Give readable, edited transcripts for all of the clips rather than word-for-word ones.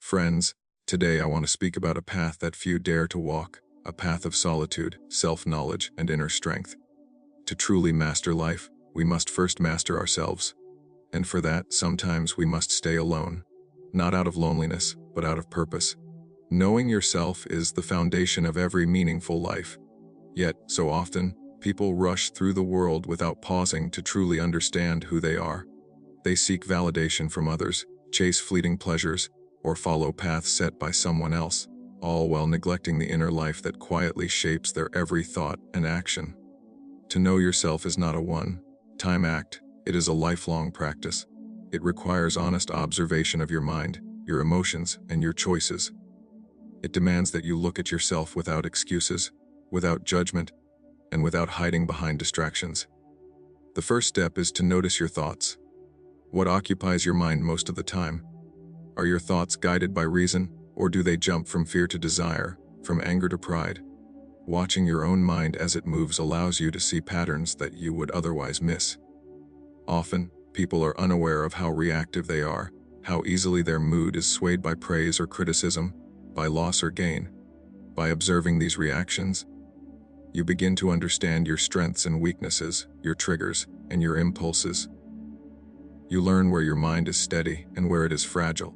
Friends, today I want to speak about a path that few dare to walk, a path of solitude, self-knowledge, and inner strength. To truly master life, we must first master ourselves. And for that, sometimes we must stay alone. Not out of loneliness, but out of purpose. Knowing yourself is the foundation of every meaningful life. Yet, so often, people rush through the world without pausing to truly understand who they are. They seek validation from others, chase fleeting pleasures, or follow paths set by someone else, all while neglecting the inner life that quietly shapes their every thought and action. To know yourself is not a one-time act, it is a lifelong practice. It requires honest observation of your mind, your emotions, and your choices. It demands that you look at yourself without excuses, without judgment, and without hiding behind distractions. The first step is to notice your thoughts. What occupies your mind most of the time? Are your thoughts guided by reason, or do they jump from fear to desire, from anger to pride? Watching your own mind as it moves allows you to see patterns that you would otherwise miss. Often, people are unaware of how reactive they are, how easily their mood is swayed by praise or criticism, by loss or gain. By observing these reactions, you begin to understand your strengths and weaknesses, your triggers, and your impulses. You learn where your mind is steady and where it is fragile.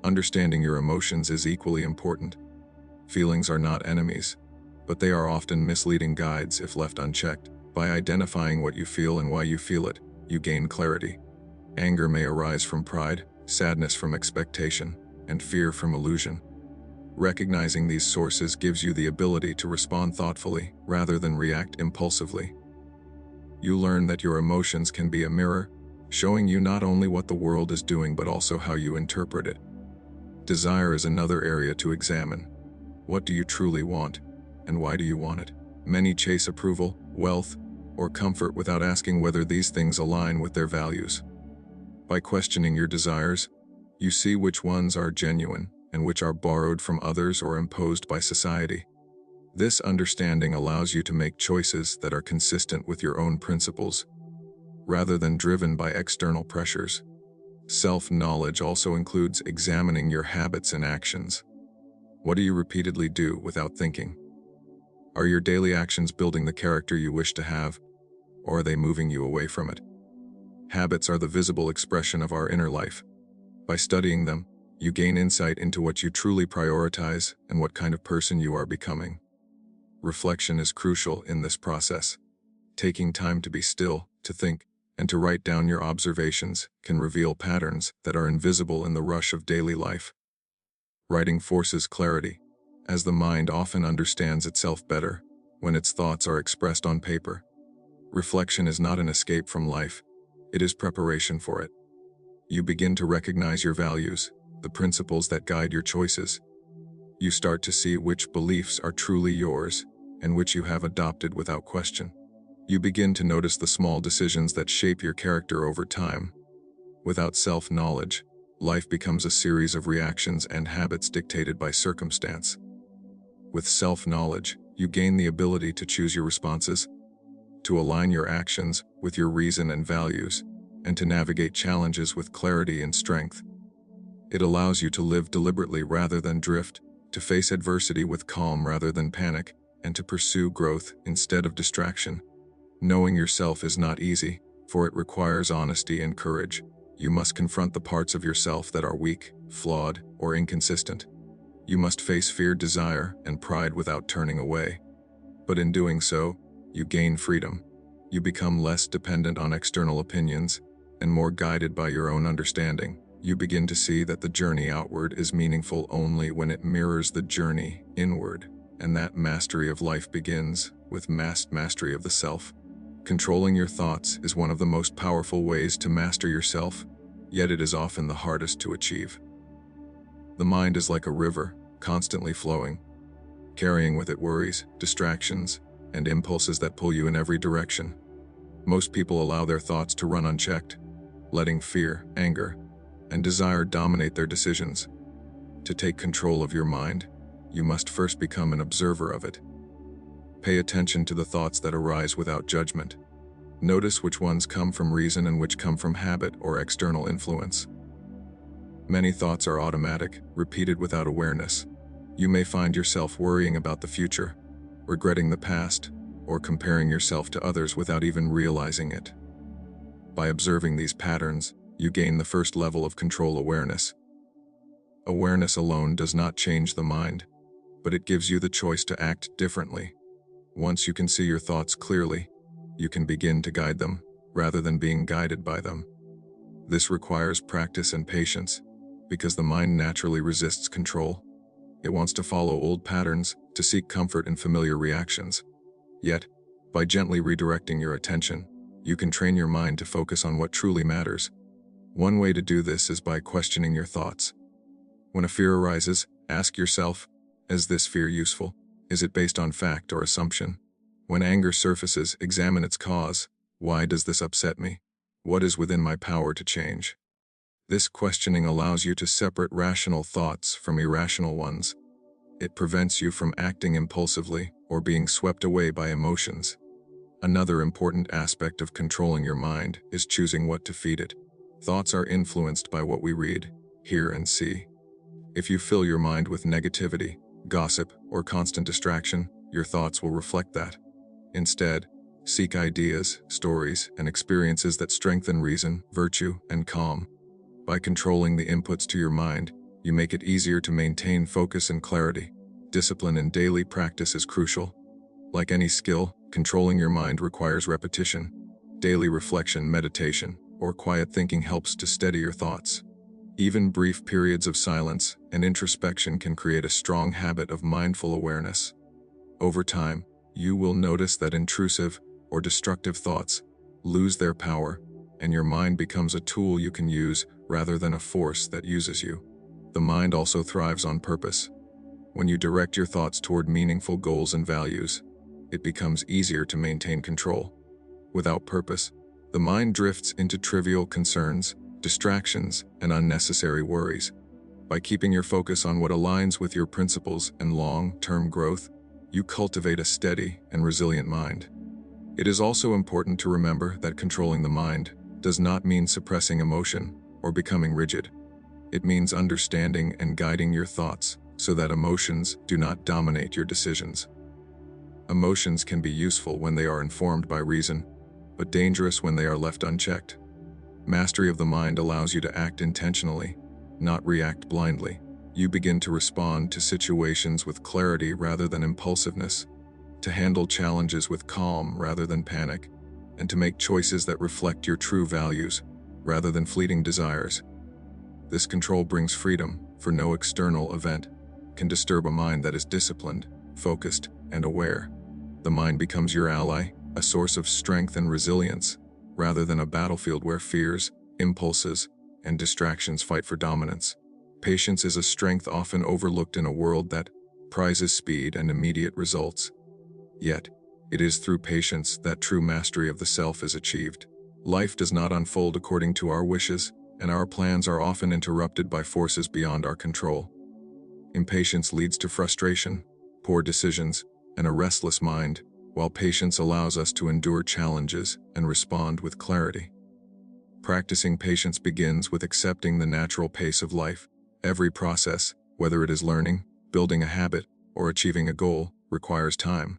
Understanding your emotions is equally important. Feelings are not enemies, but they are often misleading guides if left unchecked. By identifying what you feel and why you feel it, you gain clarity. Anger may arise from pride, sadness from expectation, and fear from illusion. Recognizing these sources gives you the ability to respond thoughtfully rather than react impulsively. You learn that your emotions can be a mirror, showing you not only what the world is doing but also how you interpret it. Desire is another area to examine. What do you truly want, and why do you want it? Many chase approval, wealth, or comfort without asking whether these things align with their values. By questioning your desires, you see which ones are genuine and which are borrowed from others or imposed by society. This understanding allows you to make choices that are consistent with your own principles, rather than driven by external pressures. Self-knowledge also includes examining your habits and actions. What do you repeatedly do without thinking? Are your daily actions building the character you wish to have, or are they moving you away from it? Habits are the visible expression of our inner life. By studying them, you gain insight into what you truly prioritize and what kind of person you are becoming. Reflection is crucial in this process. Taking time to be still, to think, and to write down your observations can reveal patterns that are invisible in the rush of daily life. Writing forces clarity, as the mind often understands itself better when its thoughts are expressed on paper. Reflection is not an escape from life, it is preparation for it. You begin to recognize your values, the principles that guide your choices. You start to see which beliefs are truly yours and which you have adopted without question. You begin to notice the small decisions that shape your character over time. Without self-knowledge, life becomes a series of reactions and habits dictated by circumstance. With self-knowledge, you gain the ability to choose your responses, to align your actions with your reason and values, and to navigate challenges with clarity and strength. It allows you to live deliberately rather than drift, to face adversity with calm rather than panic, and to pursue growth instead of distraction. Knowing yourself is not easy, for it requires honesty and courage. You must confront the parts of yourself that are weak, flawed, or inconsistent. You must face fear, desire, and pride without turning away. But in doing so, you gain freedom. You become less dependent on external opinions and more guided by your own understanding. You begin to see that the journey outward is meaningful only when it mirrors the journey inward, and that mastery of life begins with mastery of the self. Controlling your thoughts is one of the most powerful ways to master yourself, yet it is often the hardest to achieve. The mind is like a river, constantly flowing, carrying with it worries, distractions, and impulses that pull you in every direction. Most people allow their thoughts to run unchecked, letting fear, anger, and desire dominate their decisions. To take control of your mind, you must first become an observer of it. Pay attention to the thoughts that arise without judgment. Notice which ones come from reason and which come from habit or external influence. Many thoughts are automatic, repeated without awareness. You may find yourself worrying about the future, regretting the past, or comparing yourself to others without even realizing it. By observing these patterns, you gain the first level of control awareness. Awareness alone does not change the mind, but it gives you the choice to act differently. Once you can see your thoughts clearly, you can begin to guide them, rather than being guided by them. This requires practice and patience, because the mind naturally resists control. It wants to follow old patterns, to seek comfort in familiar reactions. Yet, by gently redirecting your attention, you can train your mind to focus on what truly matters. One way to do this is by questioning your thoughts. When a fear arises, ask yourself, is this fear useful? Is it based on fact or assumption? When anger surfaces, examine its cause. Why does this upset me? What is within my power to change? This questioning allows you to separate rational thoughts from irrational ones. It prevents you from acting impulsively or being swept away by emotions. Another important aspect of controlling your mind is choosing what to feed it. Thoughts are influenced by what we read, hear, and see. If you fill your mind with negativity, gossip, or constant distraction, your thoughts will reflect that. Instead, seek ideas, stories, and experiences that strengthen reason, virtue, and calm. By controlling the inputs to your mind, you make it easier to maintain focus and clarity. Discipline in daily practice is crucial. Like any skill, controlling your mind requires repetition. Daily reflection, meditation, or quiet thinking helps to steady your thoughts. Even brief periods of silence and introspection can create a strong habit of mindful awareness. Over time, you will notice that intrusive or destructive thoughts lose their power, and your mind becomes a tool you can use rather than a force that uses you. The mind also thrives on purpose. When you direct your thoughts toward meaningful goals and values, it becomes easier to maintain control. Without purpose, the mind drifts into trivial concerns, distractions, and unnecessary worries. By keeping your focus on what aligns with your principles and long-term growth, you cultivate a steady and resilient mind. It is also important to remember that controlling the mind does not mean suppressing emotion or becoming rigid. It means understanding and guiding your thoughts so that emotions do not dominate your decisions. Emotions can be useful when they are informed by reason, but dangerous when they are left unchecked. Mastery of the mind allows you to act intentionally, not react blindly. You begin to respond to situations with clarity rather than impulsiveness, to handle challenges with calm rather than panic, and to make choices that reflect your true values rather than fleeting desires. This control brings freedom, for no external event can disturb a mind that is disciplined, focused, and aware. The mind becomes your ally, a source of strength and resilience, rather than a battlefield where fears, impulses, and distractions fight for dominance. Patience is a strength often overlooked in a world that prizes speed and immediate results. Yet, it is through patience that true mastery of the self is achieved. Life does not unfold according to our wishes, and our plans are often interrupted by forces beyond our control. Impatience leads to frustration, poor decisions, and a restless mind, while patience allows us to endure challenges and respond with clarity. Practicing patience begins with accepting the natural pace of life. Every process, whether it is learning, building a habit, or achieving a goal, requires time.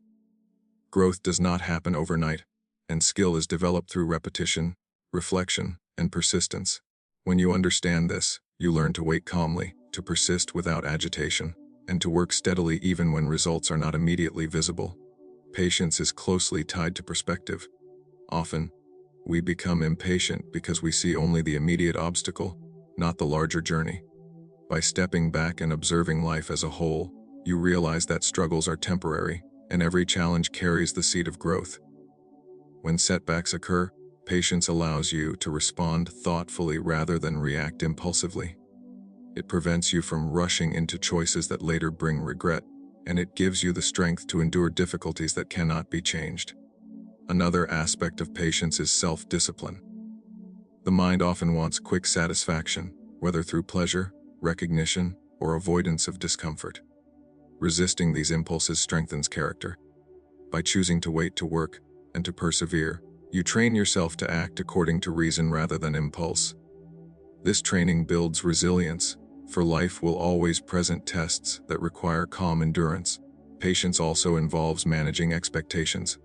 Growth does not happen overnight, and skill is developed through repetition, reflection, and persistence. When you understand this, you learn to wait calmly, to persist without agitation, and to work steadily even when results are not immediately visible. Patience is closely tied to perspective. Often, we become impatient because we see only the immediate obstacle, not the larger journey. By stepping back and observing life as a whole, you realize that struggles are temporary, and every challenge carries the seed of growth. When setbacks occur, patience allows you to respond thoughtfully rather than react impulsively. It prevents you from rushing into choices that later bring regret, and it gives you the strength to endure difficulties that cannot be changed. Another aspect of patience is self-discipline. The mind often wants quick satisfaction, whether through pleasure, recognition, or avoidance of discomfort. Resisting these impulses strengthens character. By choosing to wait to work and to persevere, you train yourself to act according to reason rather than impulse. This training builds resilience, for life will always present tests that require calm endurance. Patience also involves managing expectations.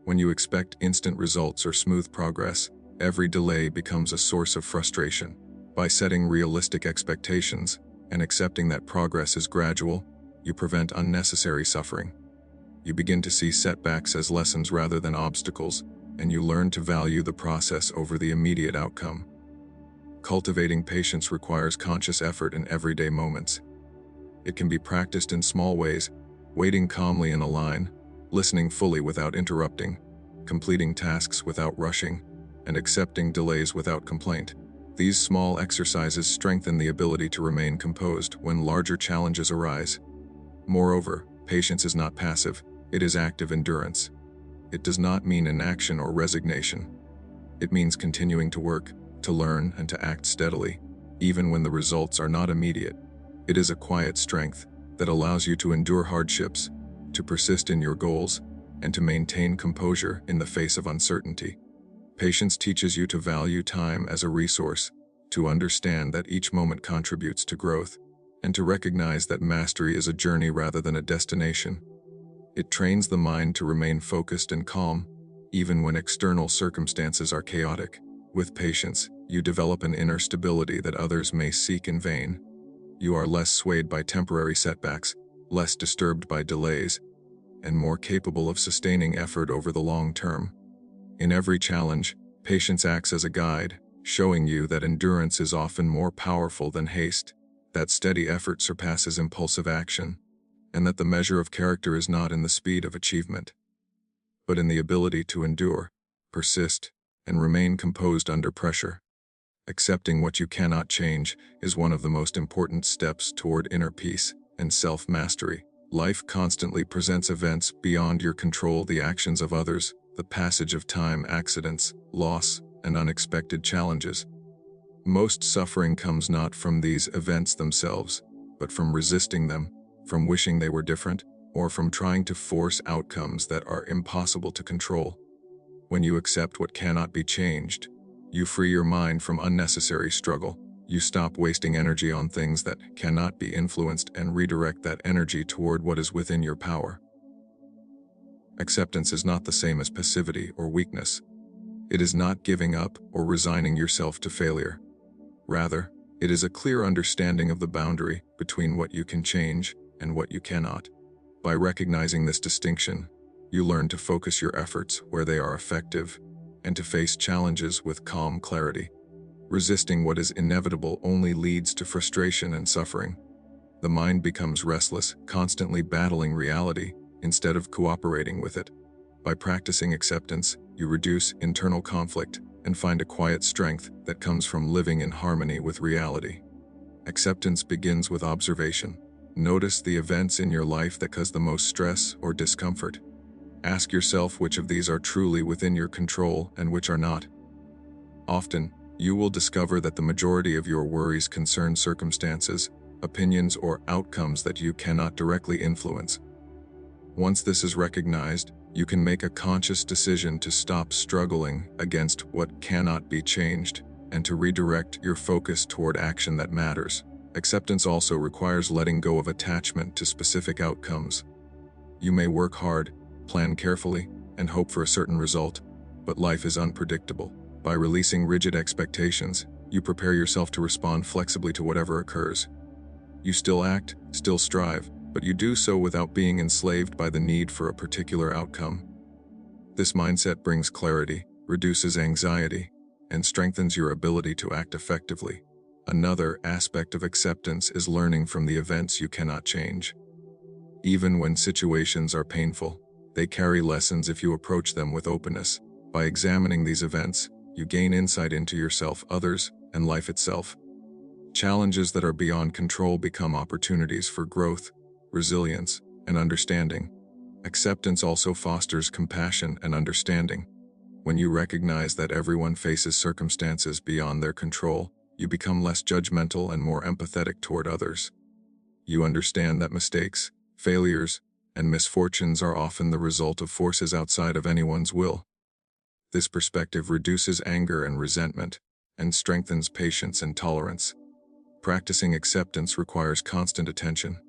When you expect instant results or smooth progress, every delay becomes a source of frustration. By setting realistic expectations and accepting that progress is gradual, you prevent unnecessary suffering. You begin to see setbacks as lessons rather than obstacles, and you learn to value the process over the immediate outcome. Cultivating patience requires conscious effort in everyday moments. It can be practiced in small ways, waiting calmly in a line, listening fully without interrupting, completing tasks without rushing, and accepting delays without complaint. These small exercises strengthen the ability to remain composed when larger challenges arise. Moreover, patience is not passive, it is active endurance. It does not mean inaction or resignation. It means continuing to work, to learn, and to act steadily, even when the results are not immediate. It is a quiet strength that allows you to endure hardships, to persist in your goals, and to maintain composure in the face of uncertainty. Patience teaches you to value time as a resource, to understand that each moment contributes to growth, and to recognize that mastery is a journey rather than a destination. It trains the mind to remain focused and calm, even when external circumstances are chaotic. With patience, you develop an inner stability that others may seek in vain. You are less swayed by temporary setbacks, less disturbed by delays, and more capable of sustaining effort over the long term. In every challenge, patience acts as a guide, showing you that endurance is often more powerful than haste, that steady effort surpasses impulsive action, and that the measure of character is not in the speed of achievement, but in the ability to endure, persist, and remain composed under pressure. Accepting what you cannot change is one of the most important steps toward inner peace and self-mastery. Life constantly presents events beyond your control, the actions of others, the passage of time, accidents, loss, and unexpected challenges. Most suffering comes not from these events themselves, but from resisting them, from wishing they were different, or from trying to force outcomes that are impossible to control. When you accept what cannot be changed, you free your mind from unnecessary struggle. You stop wasting energy on things that cannot be influenced and redirect that energy toward what is within your power. Acceptance is not the same as passivity or weakness. It is not giving up or resigning yourself to failure. Rather, it is a clear understanding of the boundary between what you can change and what you cannot. By recognizing this distinction, you learn to focus your efforts where they are effective and to face challenges with calm clarity. Resisting what is inevitable only leads to frustration and suffering. The mind becomes restless, constantly battling reality instead of cooperating with it. By practicing acceptance, you reduce internal conflict and find a quiet strength that comes from living in harmony with reality. Acceptance begins with observation. Notice the events in your life that cause the most stress or discomfort. Ask yourself which of these are truly within your control and which are not. Often, you will discover that the majority of your worries concern circumstances, opinions, or outcomes that you cannot directly influence. Once this is recognized, you can make a conscious decision to stop struggling against what cannot be changed and to redirect your focus toward action that matters. Acceptance also requires letting go of attachment to specific outcomes. You may work hard, plan carefully, and hope for a certain result, but life is unpredictable. By releasing rigid expectations, you prepare yourself to respond flexibly to whatever occurs. You still act, still strive, but you do so without being enslaved by the need for a particular outcome. This mindset brings clarity, reduces anxiety, and strengthens your ability to act effectively. Another aspect of acceptance is learning from the events you cannot change. Even when situations are painful, they carry lessons if you approach them with openness. By examining these events, you gain insight into yourself, others, and life itself. Challenges that are beyond control become opportunities for growth, resilience, and understanding. Acceptance also fosters compassion and understanding. When you recognize that everyone faces circumstances beyond their control, you become less judgmental and more empathetic toward others. You understand that mistakes, failures, and misfortunes are often the result of forces outside of anyone's will. This perspective reduces anger and resentment, and strengthens patience and tolerance. Practicing acceptance requires constant attention.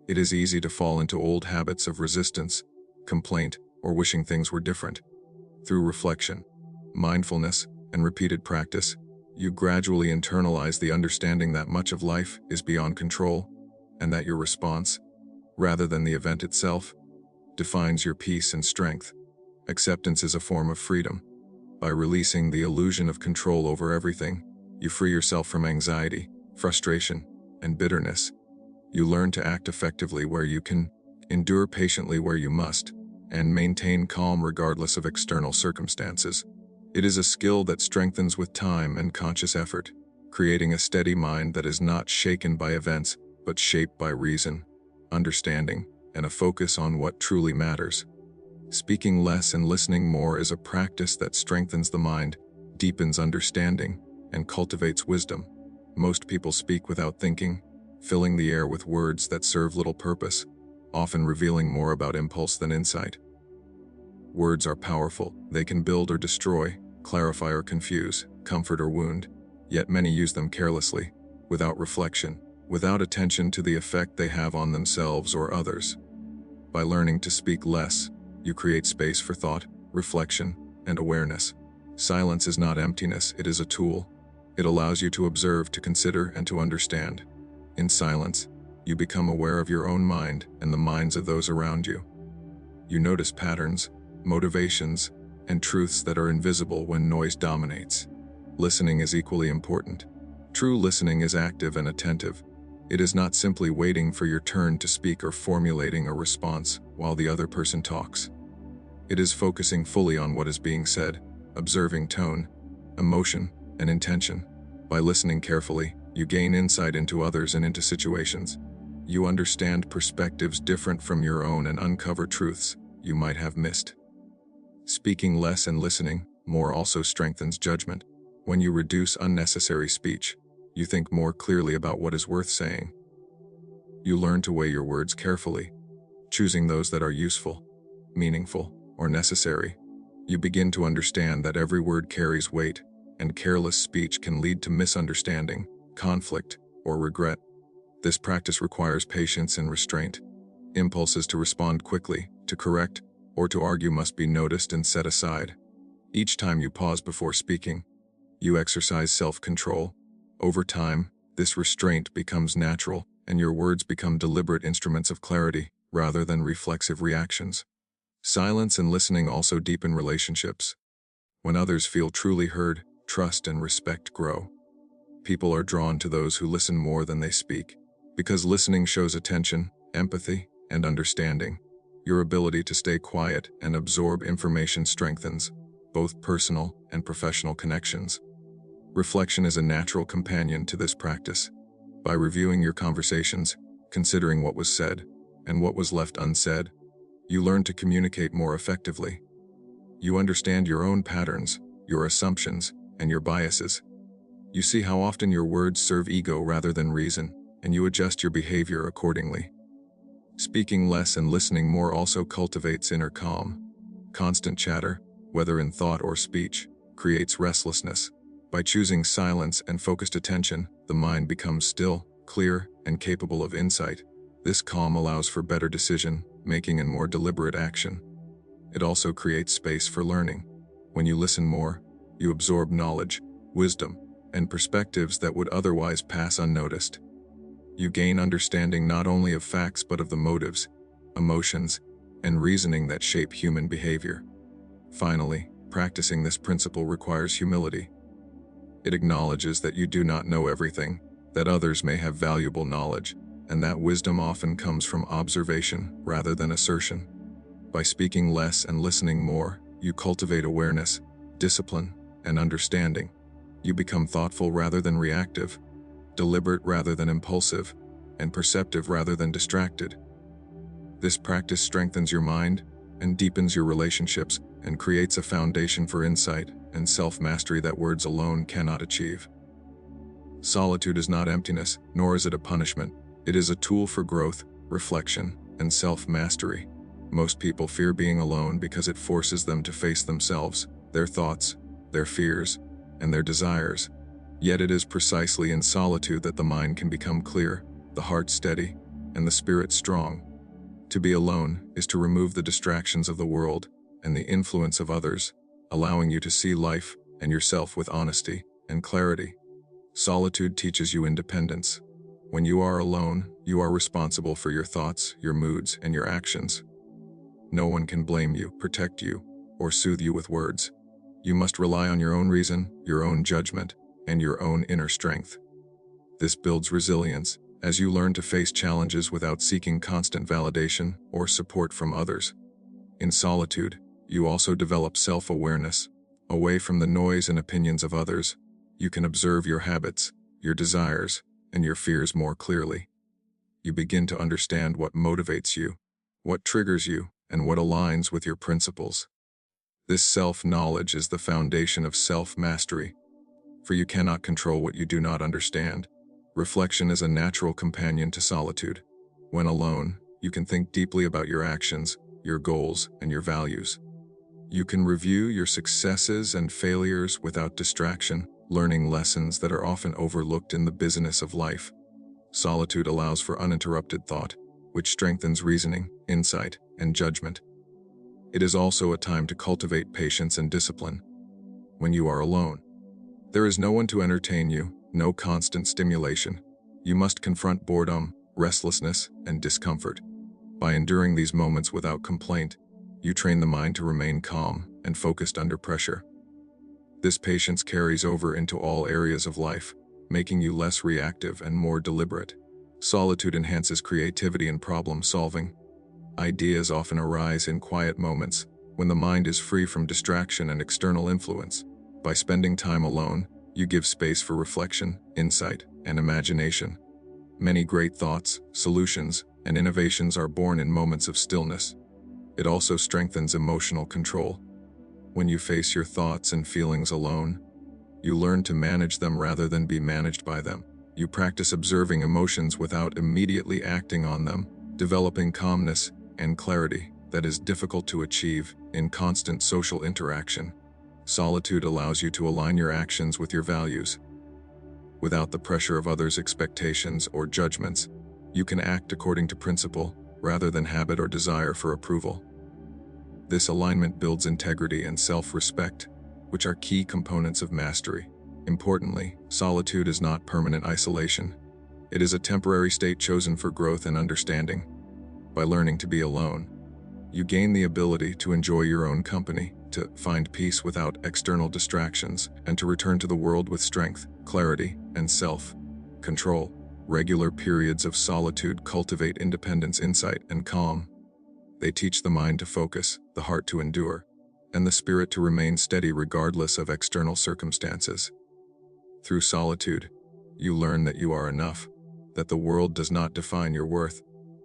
It is easy to fall into old habits of resistance, complaint, or wishing things were different. Through reflection, mindfulness, and repeated practice, you gradually internalize the understanding that much of life is beyond control, and that your response, rather than the event itself, defines your peace and strength. Acceptance is a form of freedom. By releasing the illusion of control over everything, you free yourself from anxiety, frustration, and bitterness. You learn to act effectively where you can, endure patiently where you must, and maintain calm regardless of external circumstances. It is a skill that strengthens with time and conscious effort, creating a steady mind that is not shaken by events, but shaped by reason, understanding, and a focus on what truly matters. Speaking less and listening more is a practice that strengthens the mind, deepens understanding, and cultivates wisdom. Most people speak without thinking, filling the air with words that serve little purpose, often revealing more about impulse than insight. Words are powerful. They can build or destroy, clarify or confuse, comfort or wound, yet many use them carelessly, without reflection, without attention to the effect they have on themselves or others. By learning to speak less, you create space for thought, reflection, and awareness. Silence is not emptiness, it is a tool. It allows you to observe, to consider, and to understand. In silence, you become aware of your own mind and the minds of those around you. You notice patterns, motivations, and truths that are invisible when noise dominates. Listening is equally important. True listening is active and attentive. It is not simply waiting for your turn to speak or formulating a response while the other person talks. It is focusing fully on what is being said, observing tone, emotion, and intention. By listening carefully, you gain insight into others and into situations. You understand perspectives different from your own and uncover truths you might have missed. Speaking less and listening more also strengthens judgment. When you reduce unnecessary speech, you think more clearly about what is worth saying. You learn to weigh your words carefully, choosing those that are useful, meaningful, or necessary. You begin to understand that every word carries weight, and careless speech can lead to misunderstanding, conflict, or regret. This practice requires patience and restraint. Impulses to respond quickly, to correct, or to argue must be noticed and set aside. Each time you pause before speaking, you exercise self-control. Over time, this restraint becomes natural, and your words become deliberate instruments of clarity, rather than reflexive reactions. Silence and listening also deepen relationships. When others feel truly heard, trust and respect grow. People are drawn to those who listen more than they speak, because listening shows attention, empathy, and understanding. Your ability to stay quiet and absorb information strengthens both personal and professional connections. Reflection is a natural companion to this practice. By reviewing your conversations, considering what was said, and what was left unsaid, you learn to communicate more effectively. You understand your own patterns, your assumptions, and your biases. You see how often your words serve ego rather than reason, and you adjust your behavior accordingly. Speaking less and listening more also cultivates inner calm. Constant chatter, whether in thought or speech, creates restlessness. By choosing silence and focused attention, the mind becomes still, clear, and capable of insight. This calm allows for better decision-making and more deliberate action. It also creates space for learning. When you listen more, you absorb knowledge, wisdom, and perspectives that would otherwise pass unnoticed. You gain understanding not only of facts but of the motives, emotions, and reasoning that shape human behavior. Finally, practicing this principle requires humility. It acknowledges that you do not know everything, that others may have valuable knowledge, and that wisdom often comes from observation rather than assertion. By speaking less and listening more, you cultivate awareness, discipline, and understanding. You become thoughtful rather than reactive, deliberate rather than impulsive, and perceptive rather than distracted. This practice strengthens your mind and deepens your relationships and creates a foundation for insight and self-mastery that words alone cannot achieve. Solitude is not emptiness, nor is it a punishment. It is a tool for growth, reflection, and self-mastery. Most people fear being alone because it forces them to face themselves, their thoughts, their fears, and their desires. Yet it is precisely in solitude that the mind can become clear, the heart steady, and the spirit strong. To be alone is to remove the distractions of the world and the influence of others, allowing you to see life and yourself with honesty and clarity. Solitude teaches you independence. When you are alone, you are responsible for your thoughts, your moods, and your actions. No one can blame you, protect you, or soothe you with words. You must rely on your own reason, your own judgment, and your own inner strength. This builds resilience, as you learn to face challenges without seeking constant validation or support from others. In solitude, you also develop self-awareness. Away from the noise and opinions of others, you can observe your habits, your desires, and your fears more clearly. You begin to understand what motivates you, what triggers you, and what aligns with your principles. This self-knowledge is the foundation of self-mastery, for you cannot control what you do not understand. Reflection is a natural companion to solitude. When alone, you can think deeply about your actions, your goals, and your values. You can review your successes and failures without distraction, learning lessons that are often overlooked in the busyness of life. Solitude allows for uninterrupted thought, which strengthens reasoning, insight, and judgment. It is also a time to cultivate patience and discipline. When you are alone, there is no one to entertain you, no constant stimulation. You must confront boredom, restlessness, and discomfort. By enduring these moments without complaint, you train the mind to remain calm and focused under pressure. This patience carries over into all areas of life, making you less reactive and more deliberate. Solitude enhances creativity and problem-solving. Ideas often arise in quiet moments, when the mind is free from distraction and external influence. By spending time alone, you give space for reflection, insight, and imagination. Many great thoughts, solutions, and innovations are born in moments of stillness. It also strengthens emotional control. When you face your thoughts and feelings alone, you learn to manage them rather than be managed by them. You practice observing emotions without immediately acting on them, developing calmness and clarity that is difficult to achieve in constant social interaction. Solitude allows you to align your actions with your values. Without the pressure of others' expectations or judgments, you can act according to principle rather than habit or desire for approval. This alignment builds integrity and self-respect, which are key components of mastery. Importantly, solitude is not permanent isolation. It is a temporary state chosen for growth and understanding. By learning to be alone, you gain the ability to enjoy your own company, to find peace without external distractions, and to return to the world with strength, clarity, and self-control. Regular periods of solitude cultivate independence, insight, and calm. They teach the mind to focus, the heart to endure, and the spirit to remain steady regardless of external circumstances. Through solitude, you learn that you are enough, that the world does not define your worth,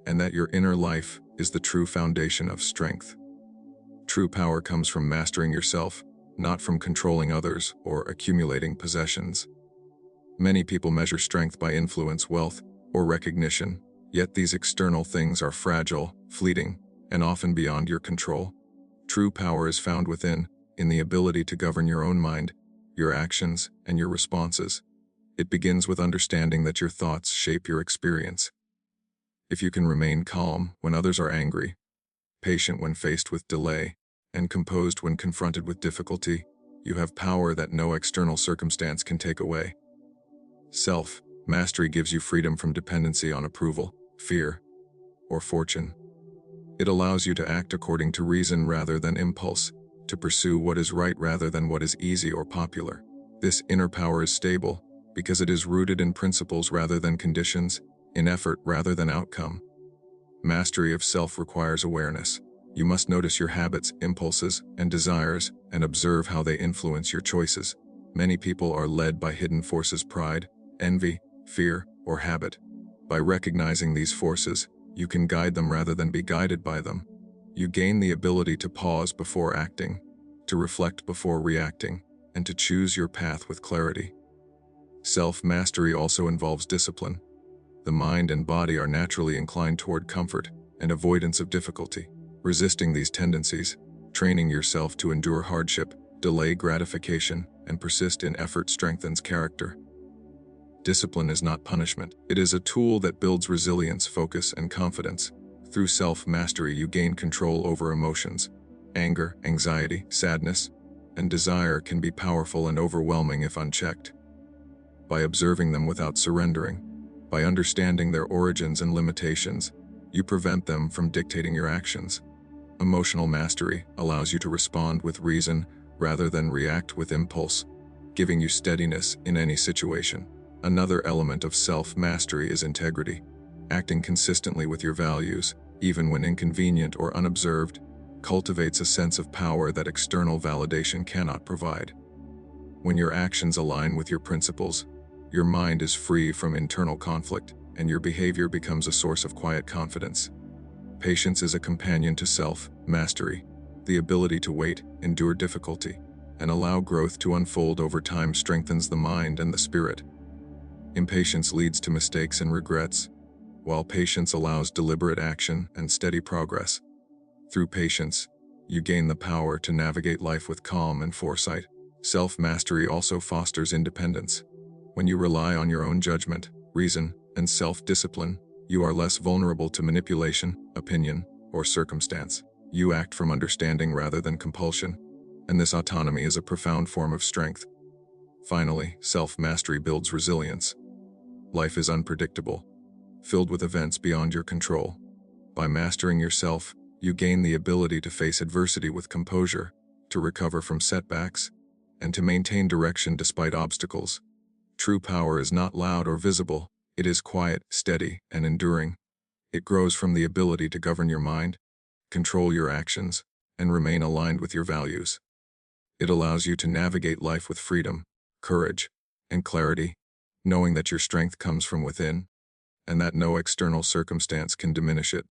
and that your inner life is the true foundation of strength. True power comes from mastering yourself, not from controlling others or accumulating possessions. Many people measure strength by influence, wealth, or recognition, yet these external things are fragile, fleeting, and often beyond your control. True power is found within, in the ability to govern your own mind, your actions, and your responses. It begins with understanding that your thoughts shape your experience. If you can remain calm when others are angry, patient when faced with delay, and composed when confronted with difficulty, you have power that no external circumstance can take away. Self-mastery gives you freedom from dependency on approval, fear, or fortune. It allows you to act according to reason rather than impulse, to pursue what is right rather than what is easy or popular. This inner power is stable because it is rooted in principles rather than conditions, in effort rather than outcome. Mastery of self requires awareness. You must notice your habits, impulses, and desires, and observe how they influence your choices. Many people are led by hidden forces: pride, envy, fear, or habit. By recognizing these forces, you can guide them rather than be guided by them. You gain the ability to pause before acting, to reflect before reacting, and to choose your path with clarity. Self-mastery also involves discipline. The mind and body are naturally inclined toward comfort and avoidance of difficulty. Resisting these tendencies, training yourself to endure hardship, delay gratification, and persist in effort strengthens character. Discipline is not punishment. It is a tool that builds resilience, focus, and confidence. Through self-mastery, you gain control over emotions. Anger, anxiety, sadness, and desire can be powerful and overwhelming if unchecked. By observing them without surrendering, by understanding their origins and limitations, you prevent them from dictating your actions. Emotional mastery allows you to respond with reason rather than react with impulse, giving you steadiness in any situation. Another element of self-mastery is integrity. Acting consistently with your values, even when inconvenient or unobserved, cultivates a sense of power that external validation cannot provide. When your actions align with your principles, your mind is free from internal conflict, and your behavior becomes a source of quiet confidence. Patience is a companion to self-mastery. The ability to wait, endure difficulty, and allow growth to unfold over time strengthens the mind and the spirit. Impatience leads to mistakes and regrets, while patience allows deliberate action and steady progress. Through patience, you gain the power to navigate life with calm and foresight. Self-mastery also fosters independence. When you rely on your own judgment, reason, and self-discipline, you are less vulnerable to manipulation, opinion, or circumstance. You act from understanding rather than compulsion, and this autonomy is a profound form of strength. Finally, self-mastery builds resilience. Life is unpredictable, filled with events beyond your control. By mastering yourself, you gain the ability to face adversity with composure, to recover from setbacks, and to maintain direction despite obstacles. True power is not loud or visible. It is quiet, steady, and enduring. It grows from the ability to govern your mind, control your actions, and remain aligned with your values. It allows you to navigate life with freedom, courage, and clarity, knowing that your strength comes from within, and that no external circumstance can diminish it.